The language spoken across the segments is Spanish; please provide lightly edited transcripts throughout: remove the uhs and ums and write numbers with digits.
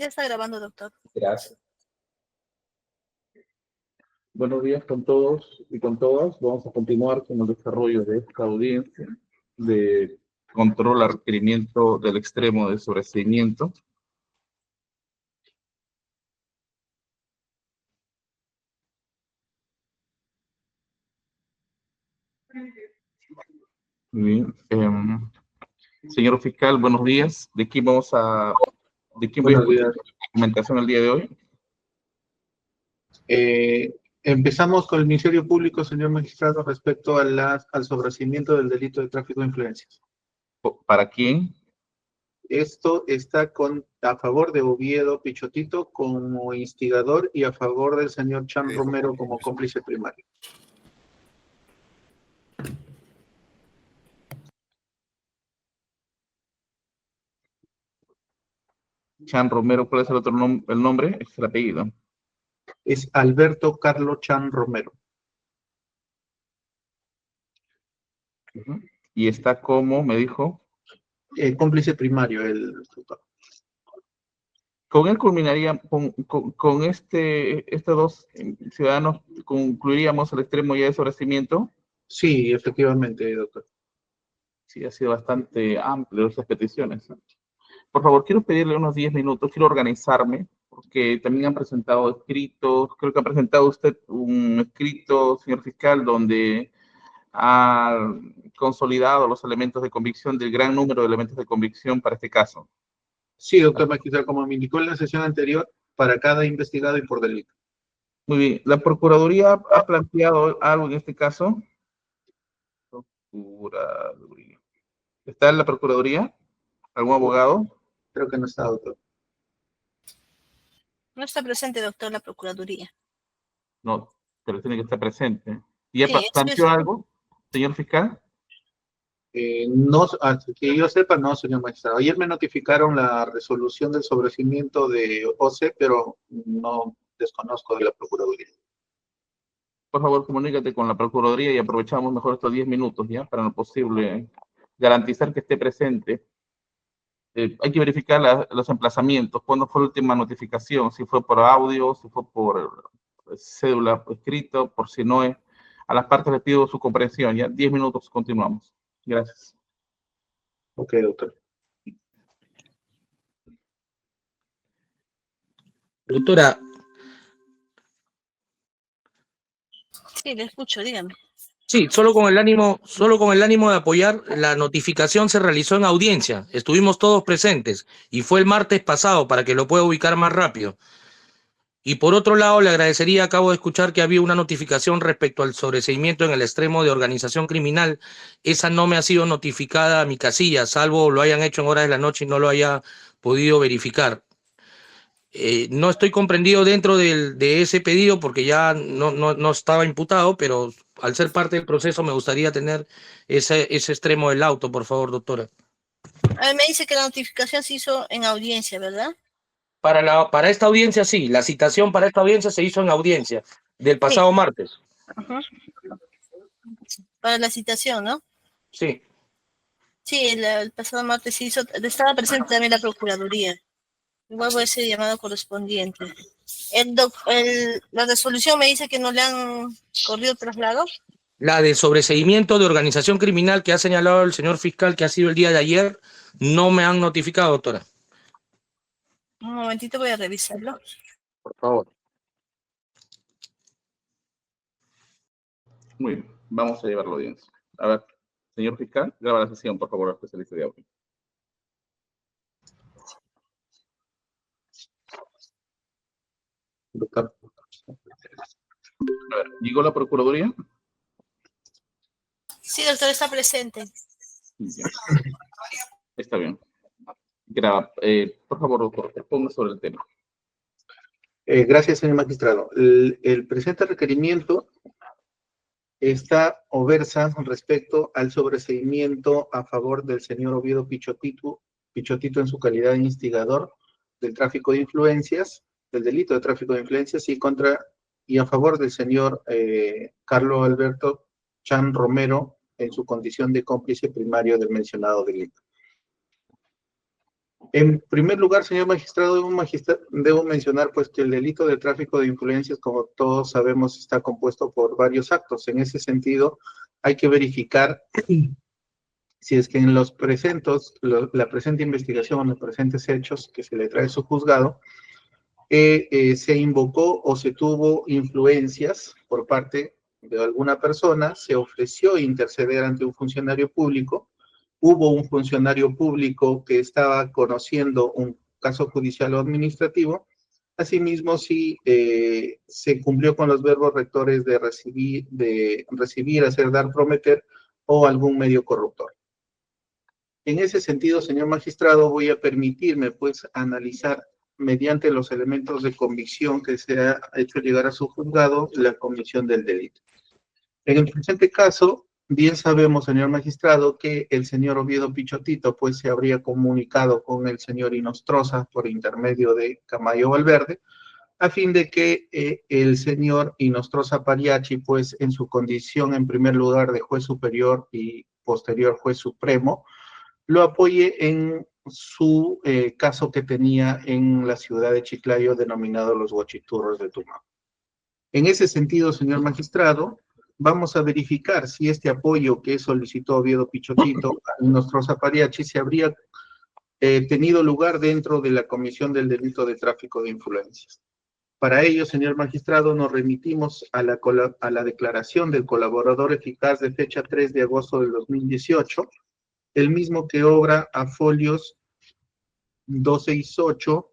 Ya está grabando, doctor. Gracias. Buenos días con todos y con todas. Vamos a continuar con el desarrollo de esta audiencia de control al requerimiento del extremo de sobreseimiento. Muy bien. Señor fiscal, buenos días. ¿De quién voy a escuchar la documentación el día de hoy? Empezamos con el Ministerio Público, señor magistrado, respecto al sobreseimiento del delito de tráfico de influencias. ¿Para quién? Esto está a favor de Oviedo Pichotito como instigador y a favor del señor Chan Romero como cómplice primario. Chan Romero, ¿cuál es el otro el nombre? Es el apellido. Es Alberto Carlos Chan Romero. Y está como, me dijo. Cómplice primario, Con él culminaría, con estos dos ciudadanos, concluiríamos el extremo ya de sobreseimiento. Sí, efectivamente, doctor. Sí, ha sido bastante amplio esas peticiones. Por favor, quiero pedirle unos 10 minutos, quiero organizarme, porque también han presentado escritos, creo que ha presentado usted un escrito, señor fiscal, donde ha consolidado los elementos de convicción, del gran número de elementos de convicción para este caso. Sí, doctor magistrado, como me indicó en la sesión anterior, para cada investigado y por delito. Muy bien, ¿la Procuraduría ha planteado algo en este caso? Procuraduría. ¿Está en la Procuraduría? ¿Algún abogado? Creo que no está, doctor. No está presente, doctor, la Procuraduría. No, pero tiene que estar presente. ¿Y Sí, planteó algo, señor fiscal? No, hasta que yo sepa, no, señor magistrado. Ayer me notificaron la resolución del sobreseimiento de OCE, pero no desconozco de la Procuraduría. Por favor, comunícate con la Procuraduría y aprovechamos mejor estos 10 minutos, ¿ya? Para lo posible garantizar que esté presente. Hay que verificar los emplazamientos, cuándo fue la última notificación, si fue por audio, si fue por cédula escrito, por si no es. A las partes les pido su comprensión, ¿ya? 10 minutos, continuamos. Gracias. Ok, doctor. Doctora. Sí, le escucho, dígame. Sí, solo con el ánimo de apoyar, la notificación se realizó en audiencia. Estuvimos todos presentes y fue el martes pasado para que lo pueda ubicar más rápido. Y por otro lado, le agradecería, acabo de escuchar que había una notificación respecto al sobreseimiento en el extremo de organización criminal. Esa no me ha sido notificada a mi casilla, salvo lo hayan hecho en horas de la noche y no lo haya podido verificar. No estoy comprendido dentro de ese pedido porque ya no estaba imputado, pero al ser parte del proceso me gustaría tener ese extremo del auto, por favor, doctora. Me dice que la notificación se hizo en audiencia, ¿verdad? Para esta audiencia, sí. La citación para esta audiencia se hizo en audiencia del pasado martes. Ajá. Para la citación, ¿no? Sí. Sí, el pasado martes se hizo, estaba presente también la Procuraduría. Igual voy a ser llamado correspondiente. La resolución me dice que no le han corrido traslado. La de sobreseimiento de organización criminal que ha señalado el señor fiscal que ha sido el día de ayer, no me han notificado, doctora. Un momentito, voy a revisarlo. Por favor. Muy bien, vamos a llevar la audiencia. A ver, señor fiscal, graba la sesión, por favor, al especialista de audio. Doctor. A ver, ¿llegó la Procuraduría? Sí, doctor, está presente. Ya. Está bien. Por favor, doctor, responda sobre el tema. Gracias, señor magistrado. El presente requerimiento está o versa respecto al sobreseimiento a favor del señor Oviedo Pichotito en su calidad de instigador del tráfico de influencias, del delito de tráfico de influencias y a favor del señor Carlos Alberto Chan Romero en su condición de cómplice primario del mencionado delito. En primer lugar, señor magistrado, debo mencionar pues que el delito de tráfico de influencias, como todos sabemos, está compuesto por varios actos. En ese sentido, hay que verificar si es que en los la presente investigación, en los presentes hechos que se le trae a su juzgado, se invocó o se tuvo influencias por parte de alguna persona, se ofreció interceder ante un funcionario público, hubo un funcionario público que estaba conociendo un caso judicial o administrativo, asimismo si se cumplió con los verbos rectores de recibir, hacer, dar, prometer o algún medio corruptor. En ese sentido, señor magistrado, voy a permitirme pues analizar mediante los elementos de convicción que se ha hecho llegar a su juzgado la comisión del delito. En el presente caso, bien sabemos, señor magistrado, que el señor Oviedo Pichotito pues se habría comunicado con el señor Inostroza por intermedio de Camayo Valverde, a fin de que el señor Inostroza Pariachi, pues en su condición en primer lugar de juez superior y posterior juez supremo, lo apoye en su caso que tenía en la ciudad de Chiclayo denominado los Huachiturros de Tumaco. En ese sentido, señor magistrado, vamos a verificar si este apoyo que solicitó Oviedo Pichotito a Inostroza Pariachi se habría tenido lugar dentro de la comisión del delito de tráfico de influencias. Para ello, señor magistrado, nos remitimos a la declaración del colaborador eficaz de fecha 3 de agosto del 2018, el mismo que obra a folios 268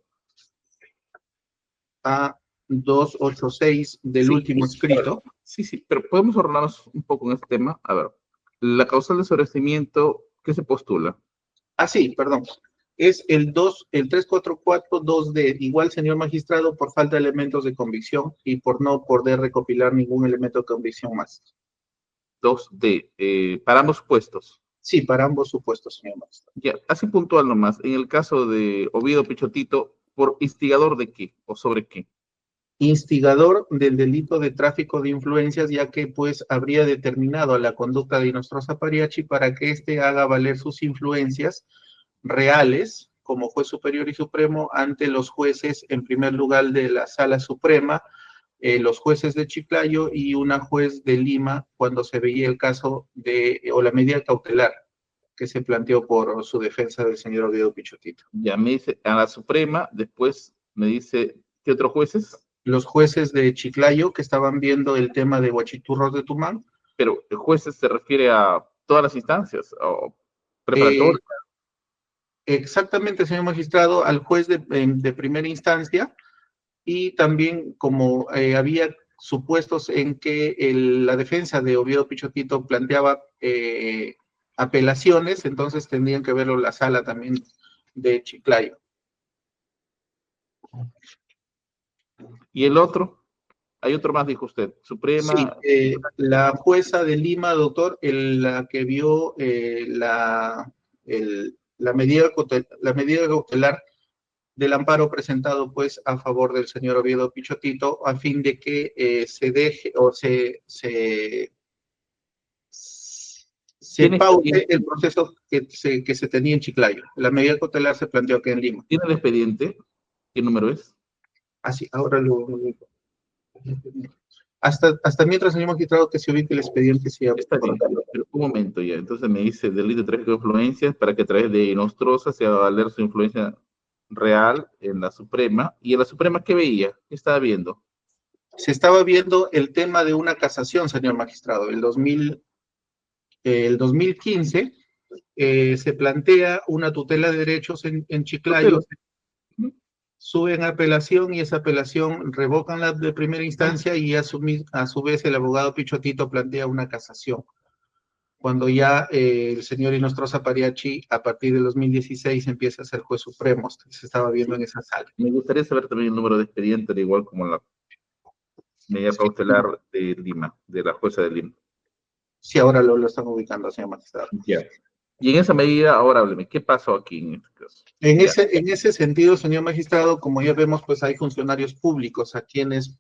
a 286 del último escrito. Sí, pero podemos ordenarnos un poco en este tema. A ver, la causal de sobreseimiento, ¿qué se postula? Ah, sí, perdón. Es el 3442D, igual, señor magistrado, por falta de elementos de convicción y por no poder recopilar ningún elemento de convicción más. 2D, para ambos supuestos. Sí, para ambos supuestos, señor magistrado. Ya, así puntual nomás. En el caso de Oviedo Pichotito, ¿por instigador de qué o sobre qué? Instigador del delito de tráfico de influencias, ya que pues habría determinado la conducta de Inostroza Pariachi para que éste haga valer sus influencias reales como juez superior y supremo ante los jueces, en primer lugar de la Sala Suprema, los jueces de Chiclayo y una juez de Lima cuando se veía el caso o la medida cautelar que se planteó por su defensa del señor Oviedo Pichotito. Ya me dice a la Suprema, después me dice, ¿qué otros jueces? Los jueces de Chiclayo que estaban viendo el tema de Huachiturros de Tumán. Pero el jueces se refiere a todas las instancias, o preparatoria. Exactamente, señor magistrado, al juez de primera instancia, y también como había supuestos en que la defensa de Oviedo Pichotito planteaba apelaciones, entonces tendrían que verlo la sala también de Chiclayo. ¿Y el otro? Hay otro más, dijo usted, Suprema. Sí, la jueza de Lima, doctor, la que vio la medida cautelar del amparo presentado pues a favor del señor Oviedo Pichotito a fin de que se deje o se pause el proceso que se tenía en Chiclayo. La medida cautelar se planteó aquí en Lima. ¿Tiene el expediente? ¿Qué número es? Así, ahora lo digo. Hasta mientras, señor magistrado, que se ubique el expediente. Sí, está bien, pero un momento ya. Entonces me dice delito de tráfico de influencias para que a través de Inostroza se haga valer su influencia real en la Suprema. ¿Y en la Suprema qué veía? ¿Qué estaba viendo? Se estaba viendo el tema de una casación, señor magistrado. El 2015 se plantea una tutela de derechos en Chiclayo. Suben a apelación y esa apelación revocan la de primera instancia y a su vez el abogado Pichotito plantea una casación. Cuando ya el señor Inostroza Pariachi, a partir del 2016, empieza a ser juez supremo, se estaba viendo en esa sala. Me gustaría saber también el número de expediente, igual como la medida cautelar de Lima, de la jueza de Lima. Sí, ahora lo están ubicando, señor magistrado. Ya. Y en esa medida, ahora hábleme, ¿qué pasó aquí en este caso? En ese sentido, señor magistrado, como ya vemos, pues hay funcionarios públicos a quienes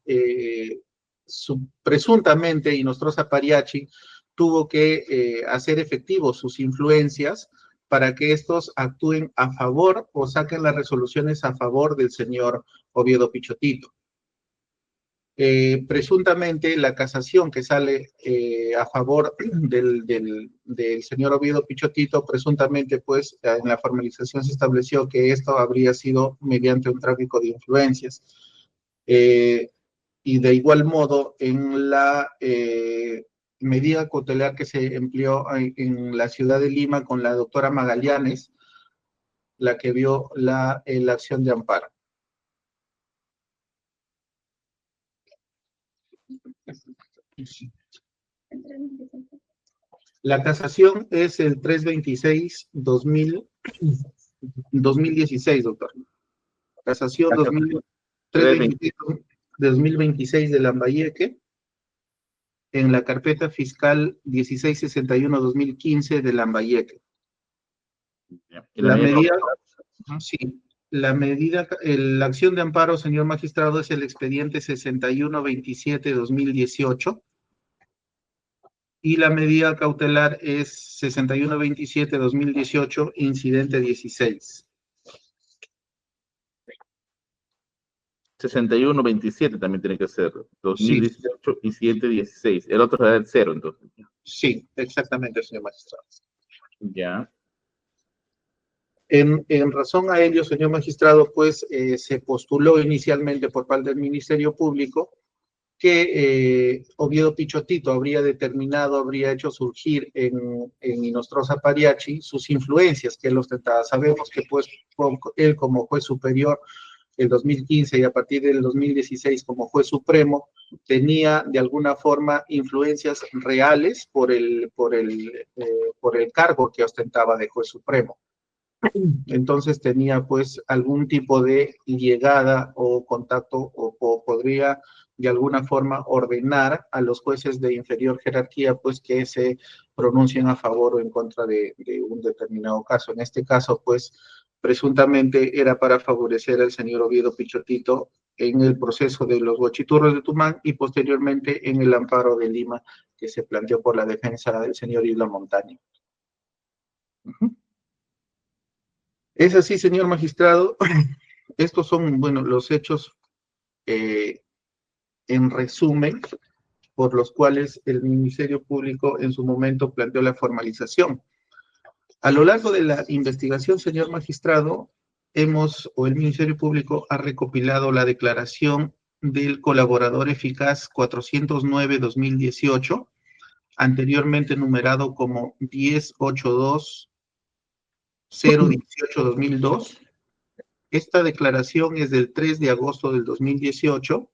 presuntamente Inostroza Pariachi tuvo que hacer efectivos sus influencias para que estos actúen a favor o saquen las resoluciones a favor del señor Oviedo Pichotito. Presuntamente la casación que sale a favor del señor Oviedo Pichotito, presuntamente pues en la formalización se estableció que esto habría sido mediante un tráfico de influencias. Y de igual modo en la medida cautelar que se empleó en la ciudad de Lima con la doctora Magallanes, la que vio la acción de amparo. La casación es el 326-2016, doctor. Casación 326-2026 de Lambayeque, en la carpeta fiscal 1661-2015 de Lambayeque. La medida, sí, la acción de amparo, señor magistrado, es el expediente 6127-2018 y la medida cautelar es 6127-2018, incidente 16. 61-27 también tiene que ser, 2018 sí. Y 7-16. El otro será el 0, entonces. Sí, exactamente, señor magistrado. Ya. En razón a ello, señor magistrado, pues se postuló inicialmente por parte del Ministerio Público que Oviedo Pichotito habría hecho surgir en Inostroza Pariachi sus influencias que él ostentaba. Sabemos que pues él como juez superior el 2015 y a partir del 2016 como juez supremo, tenía de alguna forma influencias reales por el cargo que ostentaba de juez supremo. Entonces tenía pues algún tipo de llegada o contacto o podría de alguna forma ordenar a los jueces de inferior jerarquía pues que se pronuncien a favor o en contra de un determinado caso. En este caso pues presuntamente era para favorecer al señor Oviedo Pichotito en el proceso de los huachiturros de Tumán y posteriormente en el amparo de Lima que se planteó por la defensa del señor Isla Montaña. Es así, señor magistrado. Estos son, bueno, los hechos en resumen por los cuales el Ministerio Público en su momento planteó la formalización. A lo largo de la investigación, señor magistrado, el Ministerio Público ha recopilado la declaración del colaborador eficaz 409-2018, anteriormente numerado como 1082-018-2002. Esta declaración es del 3 de agosto del 2018.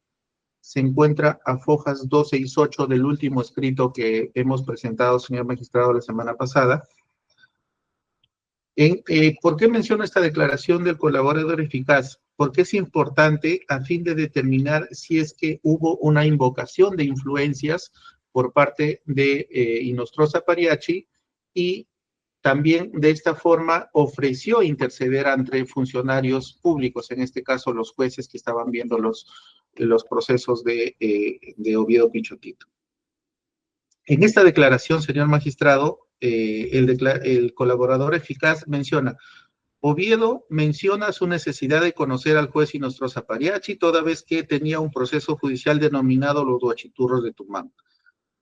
Se encuentra a fojas 268 del último escrito que hemos presentado, señor magistrado, la semana pasada. ¿Por qué menciono esta declaración del colaborador eficaz? Porque es importante a fin de determinar si es que hubo una invocación de influencias por parte de Inostroza Pariachi y también de esta forma ofreció interceder ante funcionarios públicos, en este caso los jueces que estaban viendo los procesos de Oviedo Pichotito. En esta declaración, señor magistrado, el colaborador eficaz menciona, Oviedo menciona su necesidad de conocer al juez Inostroza Pariachi, toda vez que tenía un proceso judicial denominado los huachiturros de Tumán.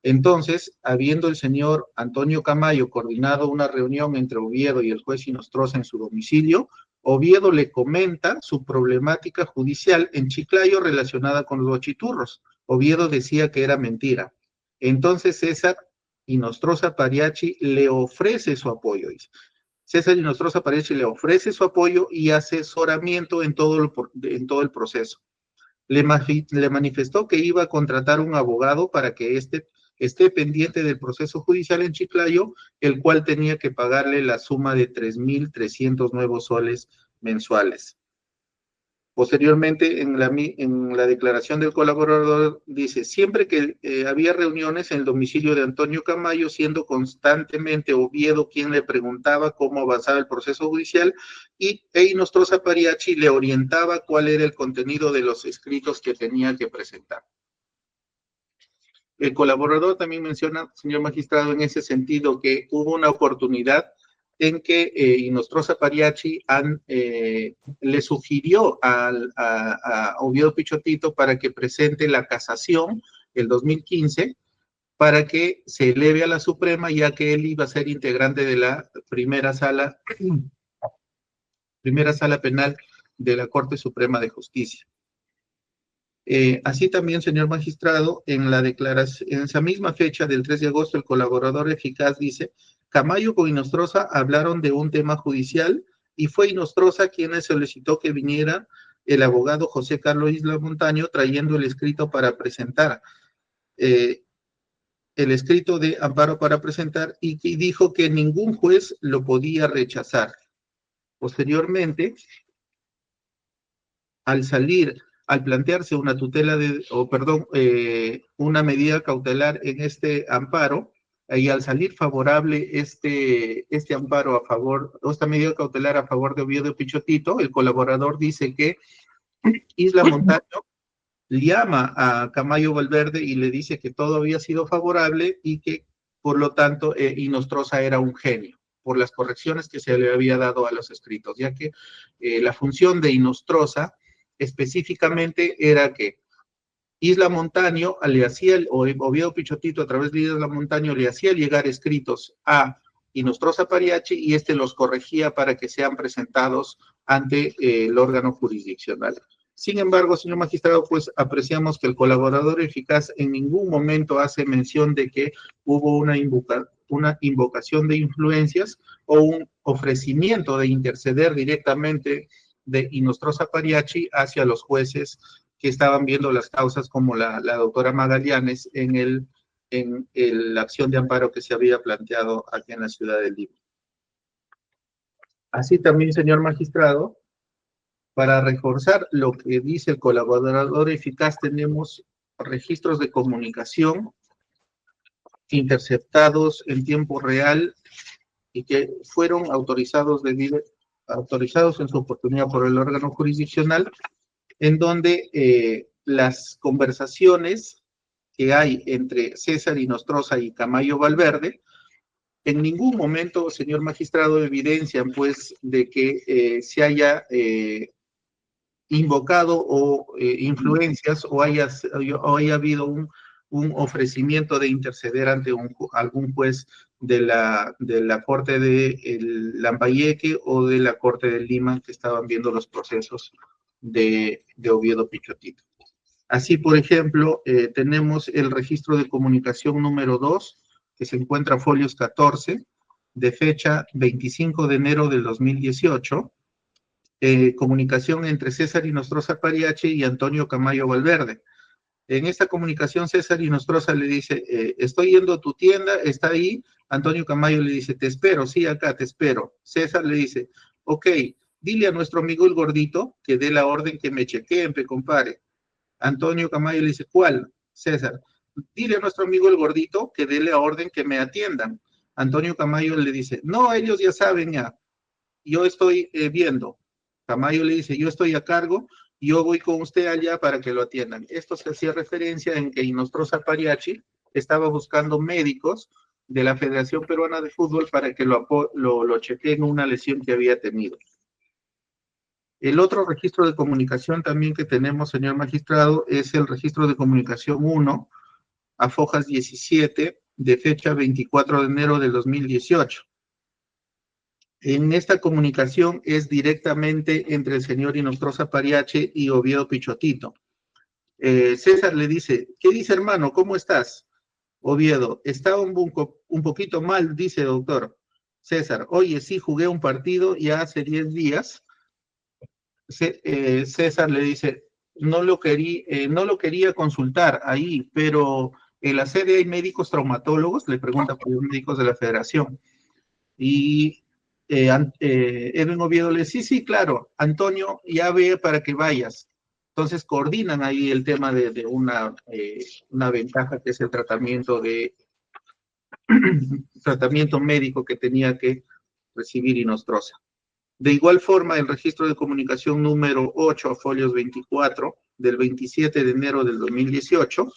Entonces, habiendo el señor Antonio Camayo coordinado una reunión entre Oviedo y el juez Inostroza en su domicilio, Oviedo le comenta su problemática judicial en Chiclayo relacionada con los huachiturros. Oviedo decía que era mentira. Entonces César Inostroza Pariachi le ofrece su apoyo. César Inostroza Pariachi le ofrece su apoyo y asesoramiento en todo el proceso. Le manifestó que iba a contratar un abogado para que esté pendiente del proceso judicial en Chiclayo, el cual tenía que pagarle la suma de 3.300 nuevos soles mensuales. Posteriormente, en la declaración del colaborador, dice, siempre que había reuniones en el domicilio de Antonio Camayo, siendo constantemente Oviedo quien le preguntaba cómo avanzaba el proceso judicial, y Inostroza Pariachi le orientaba cuál era el contenido de los escritos que tenía que presentar. El colaborador también menciona, señor magistrado, en ese sentido, que hubo una oportunidad en que Inostroza Pariachi le sugirió a Oviedo Pichotito para que presente la casación el 2015 para que se eleve a la Suprema, ya que él iba a ser integrante de la primera sala penal de la Corte Suprema de Justicia. Así también, señor magistrado, en la declaración, en esa misma fecha del 3 de agosto, el colaborador eficaz dice: Camayo con Inostroza hablaron de un tema judicial y fue Inostroza quien solicitó que viniera el abogado José Carlos Isla Montaño trayendo el escrito para presentar, el escrito de amparo para presentar, y dijo que ningún juez lo podía rechazar. Posteriormente, al plantearse una una medida cautelar en este amparo, y al salir favorable este amparo a favor, o esta medida cautelar a favor de Oviedo Pichotito, el colaborador dice que Isla Montaño llama a Camayo Valverde y le dice que todo había sido favorable y que, por lo tanto, Inostroza era un genio por las correcciones que se le había dado a los escritos, ya que la función de Inostroza específicamente era que Isla Montaño le hacía, o Oviedo Pichotito a través de Isla Montaño le hacía llegar escritos a Inostroza Pariachi y este los corregía para que sean presentados ante el órgano jurisdiccional. Sin embargo, señor magistrado, pues apreciamos que el colaborador eficaz en ningún momento hace mención de que hubo una invocación de influencias o un ofrecimiento de interceder directamente de Inostroza Pariachi hacia los jueces que estaban viendo las causas, como la doctora Magallanes en la acción de amparo que se había planteado aquí en la ciudad de Lima. Así también, señor magistrado, para reforzar lo que dice el colaborador eficaz, tenemos registros de comunicación interceptados en tiempo real y que fueron autorizados en su oportunidad por el órgano jurisdiccional, en donde las conversaciones que hay entre César Inostroza y Camayo Valverde, en ningún momento, señor magistrado, evidencian pues de que se haya invocado o influencias o haya habido un ofrecimiento de interceder ante algún juez de la Corte de Lambayeque o de la Corte de Lima que estaban viendo los procesos de Oviedo Pichotito. Así, por ejemplo, tenemos el registro de comunicación número 2, que se encuentra folios 14, de fecha 25 de enero del 2018, comunicación entre César Inostroza Pariachi y Antonio Camayo Valverde. En esta comunicación, César Inostroza le dice, estoy yendo a tu tienda, está ahí. Antonio Camayo le dice, te espero, sí, acá te espero. César le dice, ok, dile a nuestro amigo el gordito que dé la orden que me chequeen, compadre. Antonio Camayo le dice, ¿cuál? César, dile a nuestro amigo el gordito que dé la orden que me atiendan. Antonio Camayo le dice, no, ellos ya saben ya, yo estoy viendo. Camayo le dice, yo estoy a cargo, yo voy con usted allá para que lo atiendan. Esto se hacía referencia en que Inostroza Pariachi estaba buscando médicos de la Federación Peruana de Fútbol para que lo chequeen una lesión que había tenido. El otro registro de comunicación también que tenemos, señor magistrado, es el registro de comunicación 1, a fojas 17, de fecha 24 de enero del 2018. En esta comunicación es directamente entre el señor Inostroza Pariachi y Oviedo Pichotito. César le dice, ¿qué dice, hermano? ¿Cómo estás? Oviedo, está un poquito mal, dice, doctor. César, oye, sí, jugué un partido ya hace 10 días. César le dice, no lo quería consultar ahí, pero en la sede hay médicos traumatólogos, le pregunta por los médicos de la Federación. Y Edwin Oviedo le dice, sí, claro, Antonio ya ve para que vayas. Entonces coordinan ahí el tema de una ventaja que es el tratamiento médico que tenía que recibir Inostroza. De igual forma, el registro de comunicación número 8, folios 24, del 27 de enero del 2018,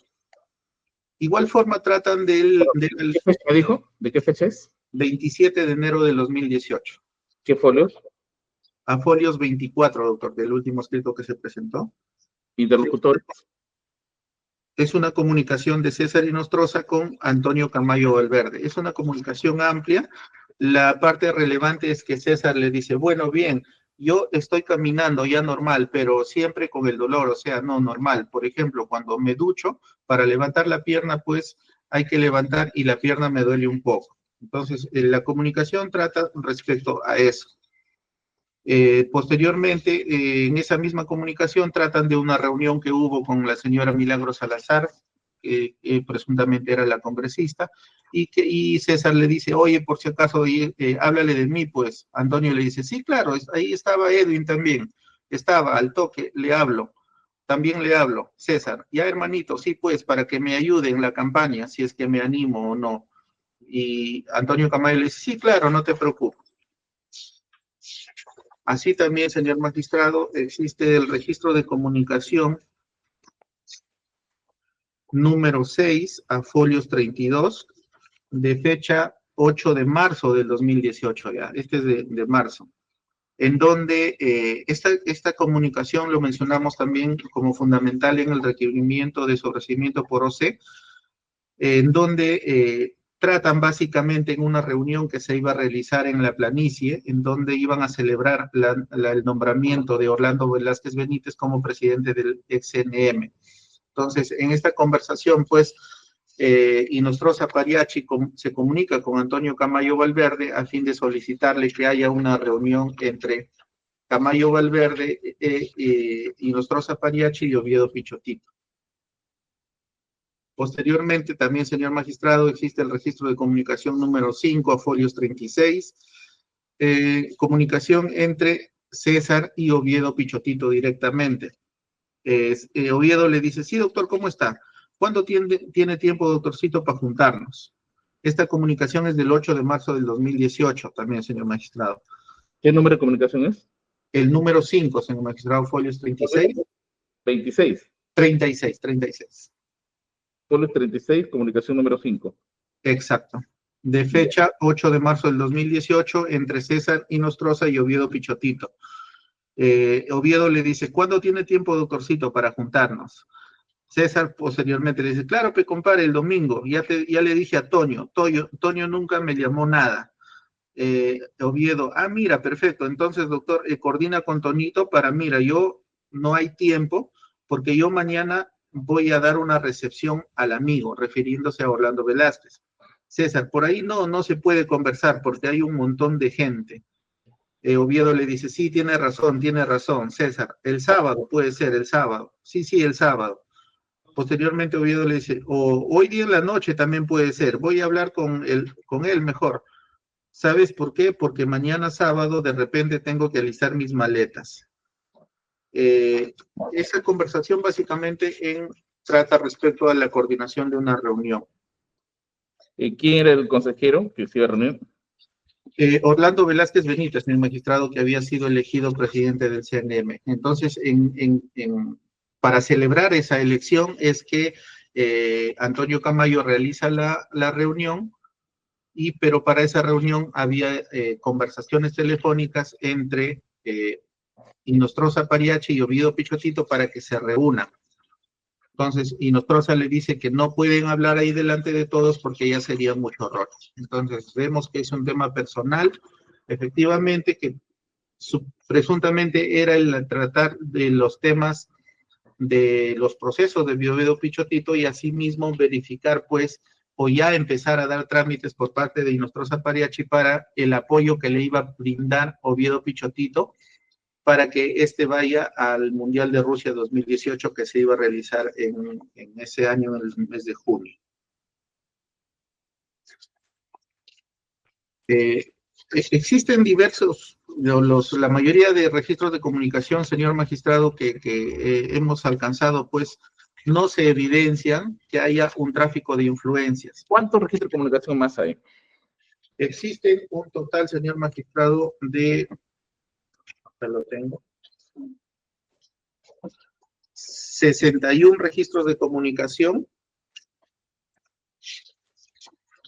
igual forma tratan del... ¿Qué fecha dijo? ¿De qué fecha es? 27 de enero del 2018. ¿Qué folios? A folios 24, doctor, del último escrito que se presentó. Interlocutores. Es una comunicación de César Inostroza con Antonio Camayo Valverde. Es una comunicación amplia. La parte relevante es que César le dice, bueno, bien, yo estoy caminando ya normal, pero siempre con el dolor, o sea, no normal. Por ejemplo, cuando me ducho, para levantar la pierna, pues hay que levantar y la pierna me duele un poco. Entonces, la comunicación trata respecto a eso. Posteriormente, en esa misma comunicación tratan de una reunión que hubo con la señora Milagros Salazar, que presuntamente era la congresista, y César le dice, oye, por si acaso, háblale de mí, pues. Antonio le dice, sí, claro, ahí estaba Edwin también, estaba al toque, le hablo, también le hablo, César, ya hermanito, sí, pues, para que me ayude en la campaña, si es que me animo o no. Y Antonio Camayo le dice, sí, claro, no te preocupes. Así también, señor magistrado, existe el registro de comunicación número 6 a folios 32 de fecha 8 de marzo del 2018, ya. Este es de marzo, en donde esta comunicación lo mencionamos también como fundamental en el requerimiento de sobreseimiento por OC, en donde tratan básicamente en una reunión que se iba a realizar en la planicie, en donde iban a celebrar el nombramiento de Orlando Velázquez Benítez como presidente del ex-CNM. Entonces, en esta conversación, pues, Inostroza Pariachi se comunica con Antonio Camayo Valverde a fin de solicitarle que haya una reunión entre Camayo Valverde, Inostroza Pariachi y Oviedo Pichotito. Posteriormente, también, señor magistrado, existe el registro de comunicación número 5 a folios 36, comunicación entre César y Oviedo Pichotito directamente. Oviedo le dice, sí, doctor, ¿cómo está? ¿Cuándo tiene tiempo, doctorcito, para juntarnos? Esta comunicación es del 8 de marzo del 2018, también, señor magistrado. ¿Qué número de comunicación es? El número 5, señor magistrado, folios 36. 26. 36. Folios 36, comunicación número 5. Exacto. De fecha 8 de marzo del 2018, entre César Inostroza y Oviedo Pichotito. Oviedo le dice, ¿cuándo tiene tiempo, doctorcito, para juntarnos? César posteriormente le dice, claro, que compadre, el domingo, ya le dije a Toño nunca me llamó nada. Oviedo, mira, perfecto, entonces, doctor, coordina con Toñito mira, yo no hay tiempo, porque yo mañana voy a dar una recepción al amigo, refiriéndose a Orlando Velázquez. César, por ahí no se puede conversar, porque hay un montón de gente. Oviedo le dice, sí, tiene razón, César, el sábado puede ser, el sábado. Sí, el sábado. Posteriormente Oviedo le dice, hoy día en la noche también puede ser, voy a hablar con él mejor. ¿Sabes por qué? Porque mañana sábado de repente tengo que alistar mis maletas. Esa conversación básicamente trata respecto a la coordinación de una reunión. ¿Quién era el consejero que se iba a reunir? Orlando Velázquez Benítez, el magistrado que había sido elegido presidente del CNM. Entonces, para celebrar esa elección es que Antonio Camayo realiza la reunión, pero para esa reunión había conversaciones telefónicas entre Inostroza Pariachi y Oviedo Pichotito para que se reúnan. Entonces, Inostroza le dice que no pueden hablar ahí delante de todos porque ya sería mucho horror. Entonces, vemos que es un tema personal, efectivamente, que presuntamente era el tratar de los temas de los procesos de Oviedo Pichotito y asimismo verificar, pues, o ya empezar a dar trámites por parte de Inostroza Pariachi para el apoyo que le iba a brindar Oviedo Pichotito para que vaya al Mundial de Rusia 2018 que se iba a realizar en ese año, en el mes de junio. Existen diversos, la mayoría de registros de comunicación, señor magistrado, que hemos alcanzado, pues, no se evidencian que haya un tráfico de influencias. ¿Cuántos registros de comunicación más hay? Existen un total, señor magistrado, de... lo tengo. 61 registros de comunicación.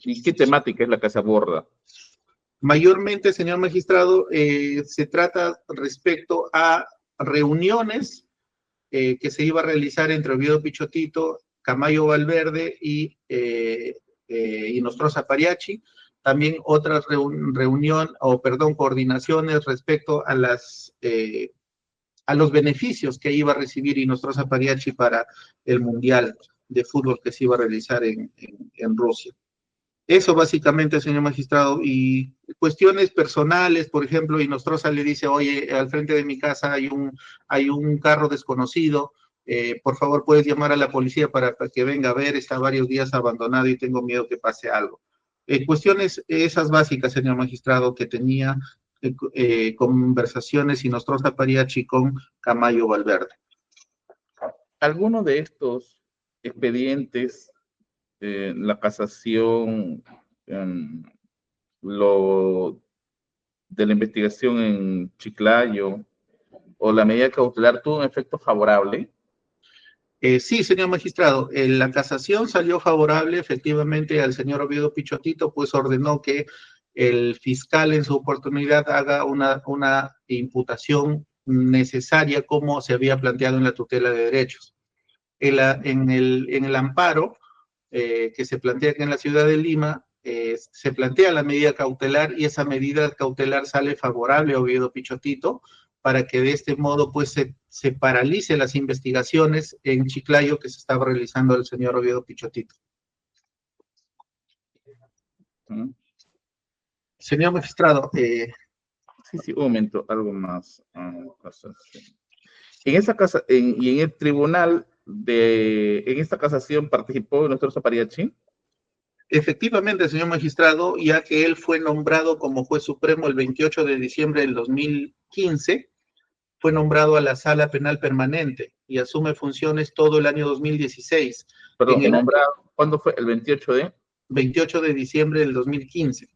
¿Y qué temática es la que se aborda? Mayormente, señor magistrado, se trata respecto a reuniones que se iba a realizar entre Oviedo Pichotito, Camayo Valverde y Nostroza Pariachi. También otras coordinaciones respecto a los beneficios que iba a recibir Nostroza Pariachi para el Mundial de Fútbol que se iba a realizar en Rusia. Eso básicamente, señor magistrado, y cuestiones personales, por ejemplo, Nostroza le dice, oye, al frente de mi casa hay un carro desconocido, por favor puedes llamar a la policía para que venga a ver, está varios días abandonado y tengo miedo que pase algo. Cuestiones esas básicas, señor magistrado, que tenía conversaciones Nostroza Pariachi con Camayo Valverde. ¿Alguno de estos expedientes, la casación, lo de la investigación en Chiclayo o la medida cautelar tuvo un efecto favorable? Sí, señor magistrado, la casación salió favorable efectivamente al señor Oviedo Pichotito, pues ordenó que el fiscal en su oportunidad haga una imputación necesaria como se había planteado en la tutela de derechos. En el amparo que se plantea aquí en la ciudad de Lima, se plantea la medida cautelar y esa medida cautelar sale favorable a Oviedo Pichotito para que de este modo pues se paralice las investigaciones en Chiclayo que se estaba realizando el señor Oviedo Pichotito. Señor magistrado, Sí, un momento, algo más. En esa casa, y en el tribunal en esta casación participó Nostroza Pariachi. Efectivamente, señor magistrado, ya que él fue nombrado como juez supremo el 28 de diciembre del 2015, fue nombrado a la Sala Penal Permanente y asume funciones todo el año 2016. Perdón, nombrado, ¿cuándo fue? ¿El 28 de? 28 de diciembre del 2015.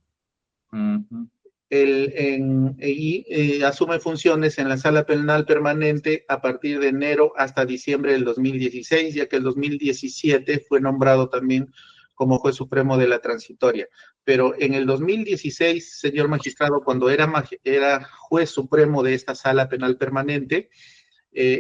Asume funciones en la Sala Penal Permanente a partir de enero hasta diciembre del 2016, ya que el 2017 fue nombrado también como juez supremo de la transitoria. Pero en el 2016, señor magistrado, cuando era juez supremo de esta Sala Penal Permanente,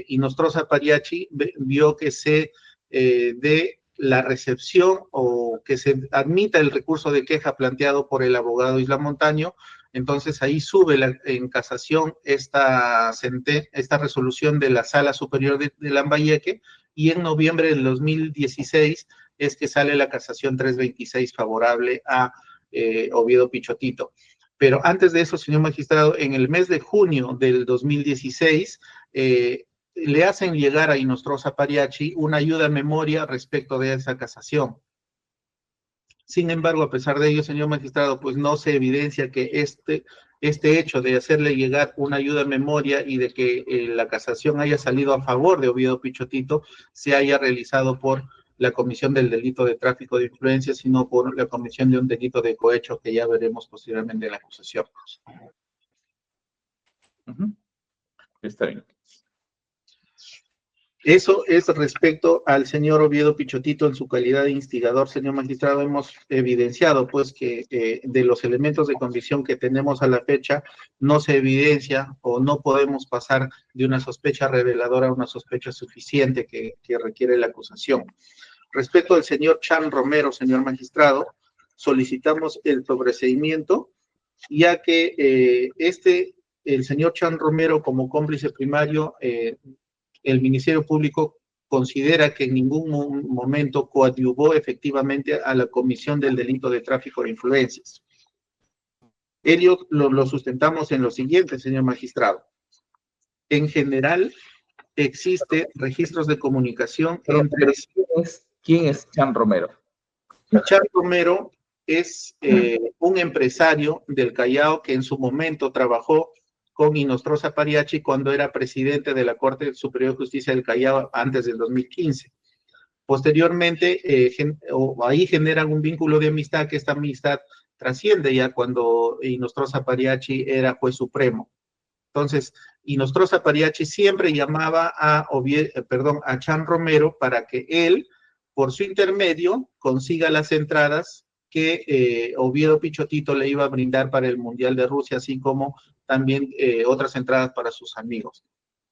Nostroza Pariachi vio que se dé la recepción o que se admita el recurso de queja planteado por el abogado Isla Montaño. Entonces ahí sube en casación esta resolución de la Sala Superior de Lambayeque, y en noviembre del 2016 es que sale la casación 326 favorable a Oviedo Pichotito. Pero antes de eso, señor magistrado, en el mes de junio del 2016, le hacen llegar a Nostroza Pariachi una ayuda a memoria respecto de esa casación. Sin embargo, a pesar de ello, señor magistrado, pues no se evidencia que este hecho de hacerle llegar una ayuda a memoria y de que la casación haya salido a favor de Oviedo Pichotito se haya realizado por la comisión del delito de tráfico de influencias, sino por la comisión de un delito de cohecho que ya veremos posteriormente en la acusación. Está bien. Eso es respecto al señor Oviedo Pichotito en su calidad de instigador. Señor magistrado, hemos evidenciado pues que de los elementos de convicción que tenemos a la fecha no se evidencia o no podemos pasar de una sospecha reveladora a una sospecha suficiente que requiere la acusación. Respecto al señor Chan Romero, señor magistrado, solicitamos el sobreseimiento, ya que el señor Chan Romero como cómplice primario, el Ministerio Público considera que en ningún momento coadyuvó efectivamente a la comisión del delito de tráfico de influencias. Ello lo sustentamos en lo siguiente, señor magistrado. En general, existe registros de comunicación entre... ¿Quién es Chan Romero? Chan Romero es un empresario del Callao que en su momento trabajó con Nostroza Pariachi cuando era presidente de la Corte Superior de Justicia del Callao antes del 2015. Posteriormente, ahí generan un vínculo de amistad, que esta amistad trasciende ya cuando Nostroza Pariachi era juez supremo. Entonces, Nostroza Pariachi siempre llamaba a Chan Romero para que él, por su intermedio, consiga las entradas que Oviedo Pichotito le iba a brindar para el Mundial de Rusia, así como también otras entradas para sus amigos.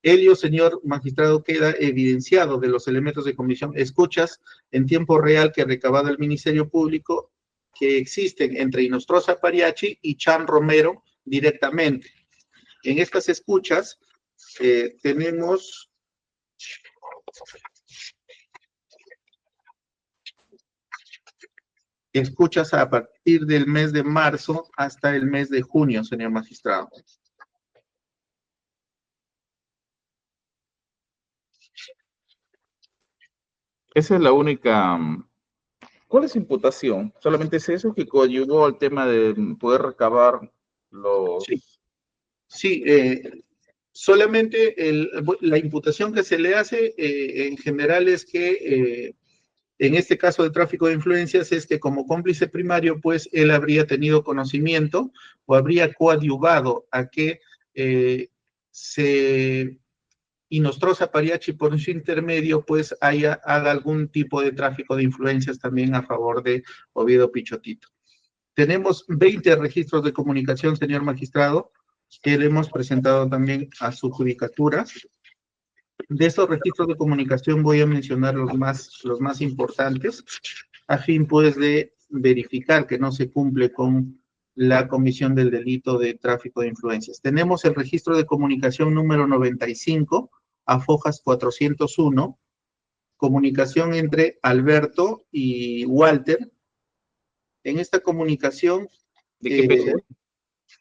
Ello, señor magistrado, queda evidenciado de los elementos de comisión escuchas en tiempo real que ha recabado el Ministerio Público, que existen entre Inostroza Pariachi y Chan Romero directamente. En estas escuchas tenemos escuchas a partir del mes de marzo hasta el mes de junio, señor magistrado. Esa es la única. ¿Cuál es su imputación? ¿Solamente es eso que coadyuvó al tema de poder recabar los... Sí, solamente la imputación que se le hace en general es que en este caso de tráfico de influencias es que como cómplice primario, pues él habría tenido conocimiento o habría coadyuvado a que Inostroza Pariachi por su intermedio pues haga algún tipo de tráfico de influencias también a favor de Oviedo Pichotito. Tenemos 20 registros de comunicación, señor magistrado, que le hemos presentado también a su judicatura. De estos registros de comunicación voy a mencionar los más importantes, a fin pues de verificar que no se cumple con la comisión del delito de tráfico de influencias. Tenemos el registro de comunicación número 95, a Fojas 401, comunicación entre Alberto y Walter. En esta comunicación, ¿De qué fecha?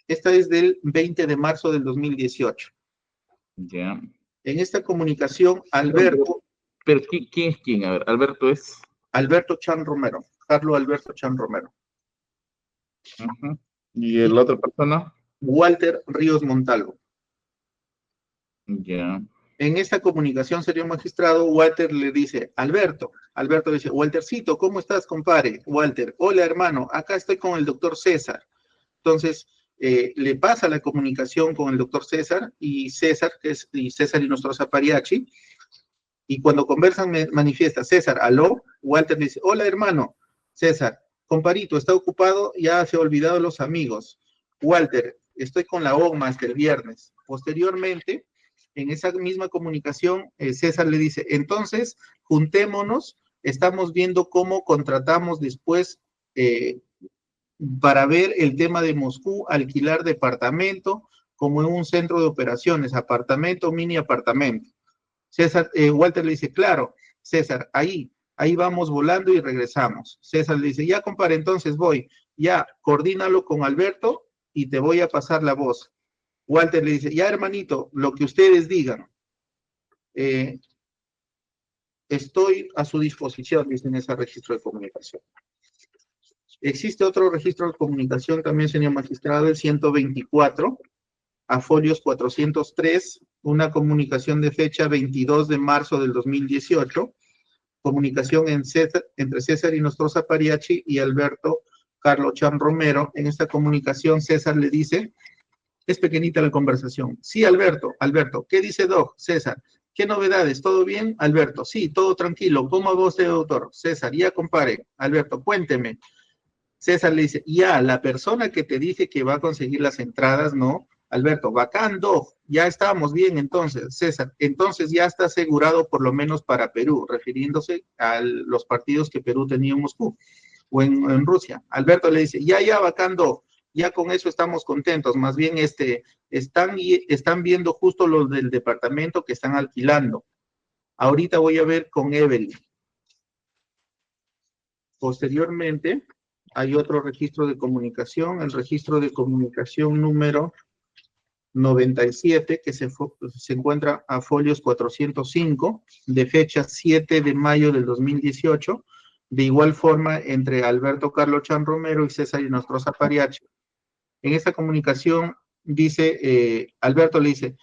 esta es del 20 de marzo del 2018. Ya. En esta comunicación, Alberto... Pero ¿quién es quién? A ver, Alberto es... Alberto Chan Romero, Carlos Alberto Chan Romero. Uh-huh. ¿Y la otra persona? Walter Ríos Montalvo. Ya. En esta comunicación, señor magistrado, Walter le dice, Alberto dice, Waltercito, ¿cómo estás, compadre? Walter, hola, hermano, acá estoy con el doctor César. Entonces, le pasa la comunicación con el doctor César, y César Inostroza Pariachi, y cuando conversan manifiesta, César, aló, Walter dice, hola, hermano, César, compadrito, está ocupado, ya se ha olvidado los amigos. Walter, estoy con la OMA hasta el viernes. Posteriormente, en esa misma comunicación, César le dice, entonces, juntémonos, estamos viendo cómo contratamos después para ver el tema de Moscú, alquilar departamento, como en un centro de operaciones, apartamento, mini apartamento. César, Walter le dice, claro, César, ahí vamos volando y regresamos. César le dice, ya, compadre, entonces voy, ya, coordínalo con Alberto y te voy a pasar la voz. Walter le dice, ya, hermanito, lo que ustedes digan. Estoy a su disposición, dice en ese registro de comunicación. Existe otro registro de comunicación también, señor magistrado, el 124, a folios 403, una comunicación de fecha 22 de marzo del 2018, comunicación entre César Inostroza Pariachi y Alberto Carlos Chan Romero. En esta comunicación, César le dice, es pequeñita la conversación. Sí, Alberto, ¿qué dice Doc? César, ¿qué novedades? ¿Todo bien? Alberto, sí, todo tranquilo. ¿Cómo va usted, doctor? César, ya, compadre. Alberto, cuénteme. César le dice, ya, la persona que te dije que va a conseguir las entradas, ¿no? Alberto, bacán, Doc, ya estamos bien entonces. César, entonces ya está asegurado por lo menos para Perú, refiriéndose a los partidos que Perú tenía en Moscú o en Rusia. Alberto le dice, ya, bacán, Doc. Ya con eso estamos contentos, más bien están viendo justo los del departamento que están alquilando. Ahorita voy a ver con Evelyn. Posteriormente, hay otro registro de comunicación, el registro de comunicación número 97, que se encuentra a folios 405, de fecha 7 de mayo del 2018, de igual forma entre Alberto Carlos Chan Romero y César Inostroza Pariachi. En esta comunicación dice, Alberto le dice,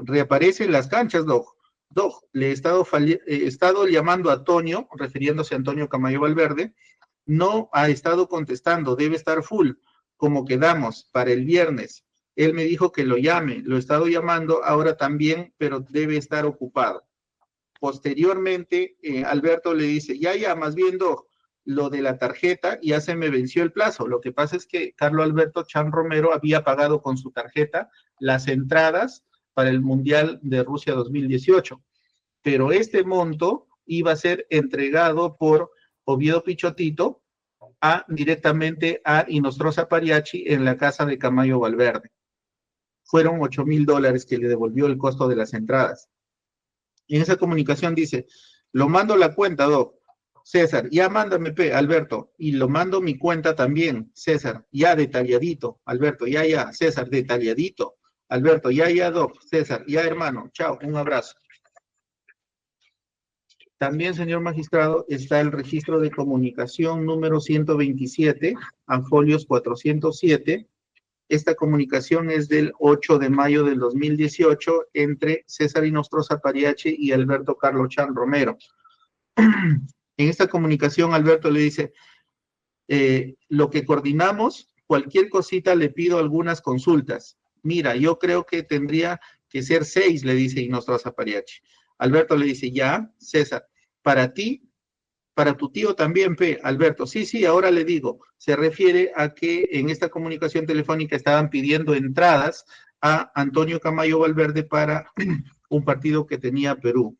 reaparece en las canchas, Doc. Doc, le he estado llamando a Antonio, refiriéndose a Antonio Camayo Valverde, no ha estado contestando, debe estar full, como quedamos para el viernes. Él me dijo que lo llame, lo he estado llamando ahora también, pero debe estar ocupado. Posteriormente, Alberto le dice, ya, más bien, Doc, lo de la tarjeta, ya se me venció el plazo. Lo que pasa es que Carlos Alberto Chan Romero había pagado con su tarjeta las entradas para el Mundial de Rusia 2018, pero este monto iba a ser entregado por Oviedo Pichotito directamente a Inostroza Pariachi en la casa de Camayo Valverde. Fueron $8,000 que le devolvió el costo de las entradas. Y en esa comunicación dice, lo mando la cuenta, Doc. César, ya mándame, Alberto, y lo mando mi cuenta también, César, ya detalladito, Alberto, ya, César, detalladito, Alberto, ya, Doc, César, ya, hermano, chao, un abrazo. También, señor magistrado, está el registro de comunicación número 127, a folios 407. Esta comunicación es del 8 de mayo del 2018 entre César Inostroza Pariachi y Alberto Carlos Chan Romero. En esta comunicación, Alberto le dice, lo que coordinamos, cualquier cosita le pido algunas consultas. Mira, yo creo que tendría que ser 6, le dice Inostroza Pariachi. Alberto le dice, ya, César, para ti, para tu tío también, Alberto. Sí, ahora le digo, se refiere a que en esta comunicación telefónica estaban pidiendo entradas a Antonio Camayo Valverde para un partido que tenía Perú.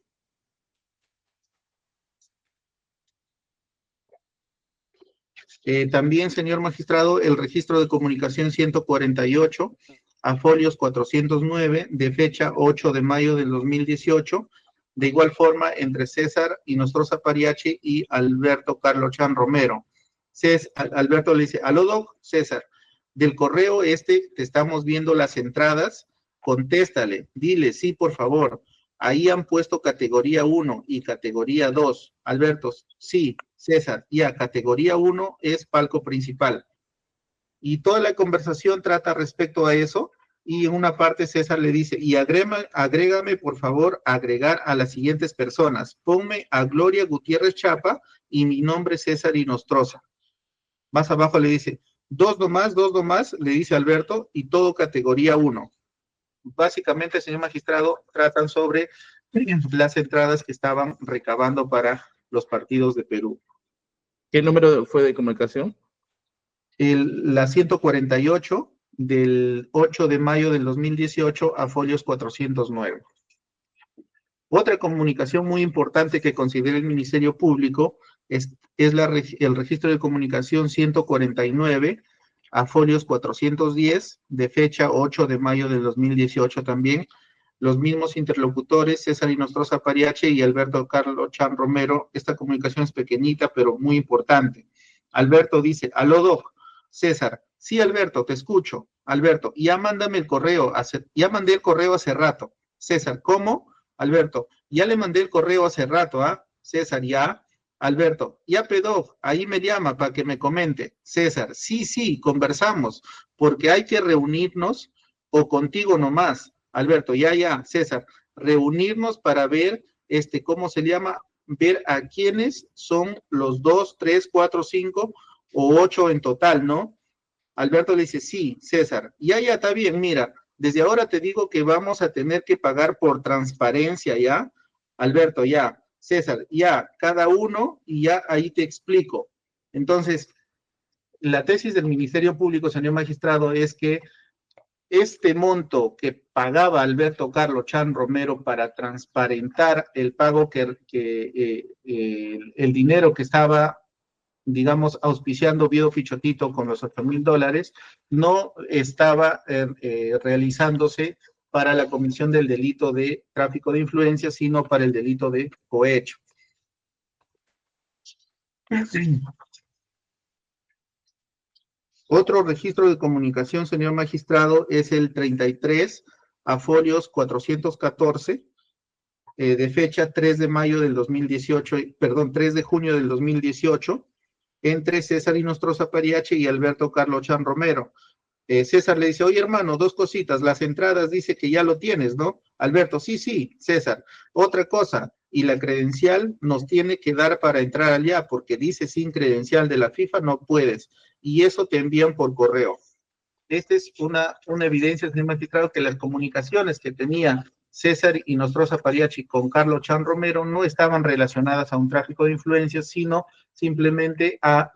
También, señor magistrado, el registro de comunicación 148, a folios 409, de fecha 8 de mayo del 2018, de igual forma entre César Inostroza Pariachi y Alberto Carlos Chan Romero. Alberto le dice, aló, Doc, César, del correo te estamos viendo las entradas, contéstale, dile, sí, por favor. Ahí han puesto categoría 1 y categoría 2. Alberto, sí, César, ya, categoría 1 es palco principal. Y toda la conversación trata respecto a eso, y en una parte César le dice, y agrégame, por favor, agregar a las siguientes personas. Ponme a Gloria Gutiérrez Chapa y mi nombre es César Inostroza. Más abajo le dice, dos nomás, le dice Alberto, y todo categoría 1. Básicamente, señor magistrado, tratan sobre las entradas que estaban recabando para los partidos de Perú. ¿Qué número fue de comunicación? La 148 del 8 de mayo del 2018 a folios 409. Otra comunicación muy importante que considera el Ministerio Público es el registro de comunicación 149 a folios 410, de fecha 8 de mayo del 2018 también. Los mismos interlocutores, César Inostroza Pariachi y Alberto Carlos Chan Romero. Esta comunicación es pequeñita, pero muy importante. Alberto dice, aló, Doc, César, sí, Alberto, te escucho. Alberto, ya mándame el correo, ya mandé el correo hace rato. César, ¿cómo? Alberto, ya le mandé el correo hace rato, ¿ah? César, ya. Alberto, ya pedó, ahí me llama para que me comente. César, sí, conversamos, porque hay que reunirnos o contigo nomás. Alberto, ya. César, reunirnos para ver, ¿cómo se llama? Ver a quiénes son los 2, 3, 4, 5 o 8 en total, ¿no? Alberto le dice, sí, César, ya, está bien, mira, desde ahora te digo que vamos a tener que pagar por transparencia, ¿ya? Alberto, ya. César, ya, cada uno, y ya ahí te explico. Entonces, la tesis del Ministerio Público, señor magistrado, es que este monto que pagaba Alberto Carlos Chan Romero para transparentar el pago el dinero que estaba, digamos, auspiciando Oviedo Pichotito con los $8,000, no estaba realizándose para la comisión del delito de tráfico de influencias, sino para el delito de cohecho. Otro registro de comunicación, señor magistrado, es el 33 a folios 414, de fecha 3 de mayo del 2018, perdón, 3 de junio del 2018, entre César Inostroza Pariachi y Alberto Carlos Chan Romero. César le dice, oye hermano, dos cositas, las entradas dice que ya lo tienes, ¿no? Alberto, sí, César. Otra cosa, y la credencial nos tiene que dar para entrar allá, porque dice sin credencial de la FIFA no puedes, y eso te envían por correo. Esta es una evidencia, señor magistrado, que las comunicaciones que tenía César Inostroza Pariachi con Carlos Chan Romero no estaban relacionadas a un tráfico de influencias, sino simplemente a